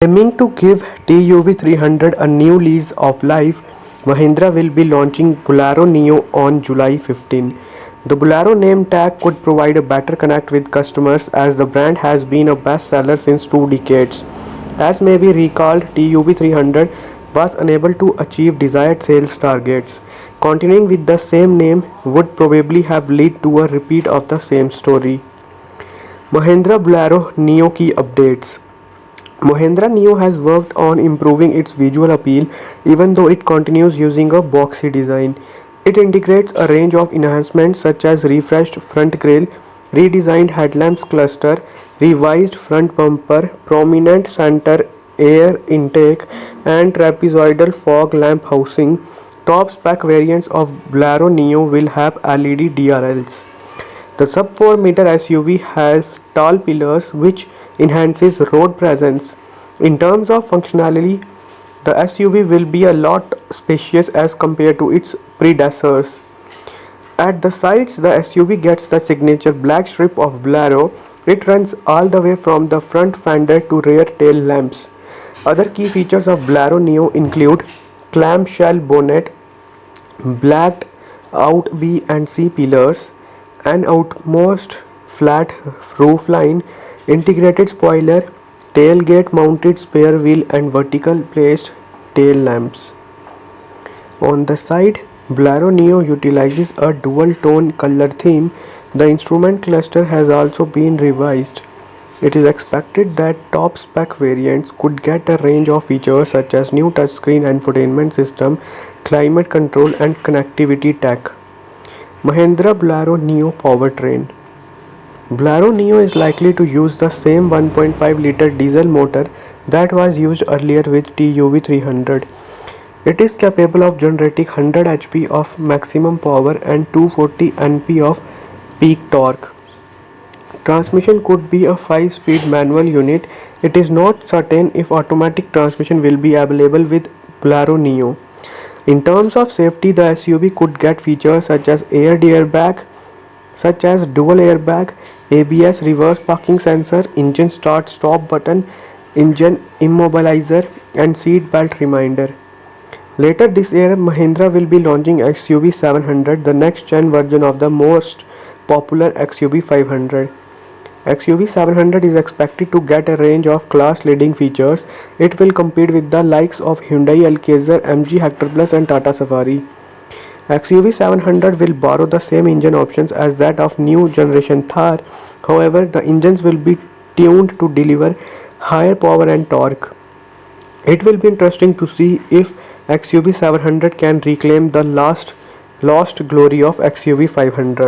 Aiming to give TUV 300 a new lease of life, Mahindra will be launching Bolero Neo on July 15. The Bolero name tag could provide a better connect with customers as the brand has been a bestseller since 2 decades. As may be recalled, TUV 300 was unable to achieve desired sales targets. Continuing with the same name would probably have led to a repeat of the same story. Mahindra Bolero Neo key updates. Mahindra Neo has worked on improving its visual appeal even though it continues using a boxy design. It integrates a range of enhancements such as refreshed front grille, redesigned headlamps cluster, revised front bumper, prominent center air intake, and trapezoidal fog lamp housing. Top spec variants of Bolero Neo will have LED DRLs. The sub 4 meter SUV has tall pillars which enhances road presence. In terms of functionality, the SUV will be a lot spacious as compared to its predecessors. At the sides, the SUV gets the signature black strip of Bolero. It runs all the way from the front fender to rear tail lamps. Other key features of Bolero Neo include clamshell bonnet, blacked out B and C pillars, an outmost flat roofline, integrated spoiler, tailgate mounted spare wheel and vertical placed tail lamps. On the side, Bolero Neo utilizes a dual tone color theme. The instrument cluster has also been revised. It is expected that top spec variants could get a range of features such as new touchscreen infotainment system, climate control and connectivity tech. Mahindra Bolero Neo powertrain. Bolero Neo is likely to use the same 1.5-liter diesel motor that was used earlier with TUV 300. It is capable of generating 100 HP of maximum power and 240 Np of peak torque. Transmission could be a 5-speed manual unit. It is not certain if automatic transmission will be available with Bolero Neo. In terms of safety, the SUV could get features such as dual airbag, ABS reverse parking sensor, engine start stop button, engine immobilizer and seat belt reminder. Later this year, Mahindra will be launching XUV 700, the next gen version of the most popular XUV 500. XUV 700 is expected to get a range of class-leading features. It will compete with the likes of Hyundai Alcazar, MG Hector Plus and Tata Safari. XUV 700 will borrow the same engine options as that of new generation Thar. However, the engines will be tuned to deliver higher power and torque. It will be interesting to see if XUV 700 can reclaim the lost glory of XUV 500.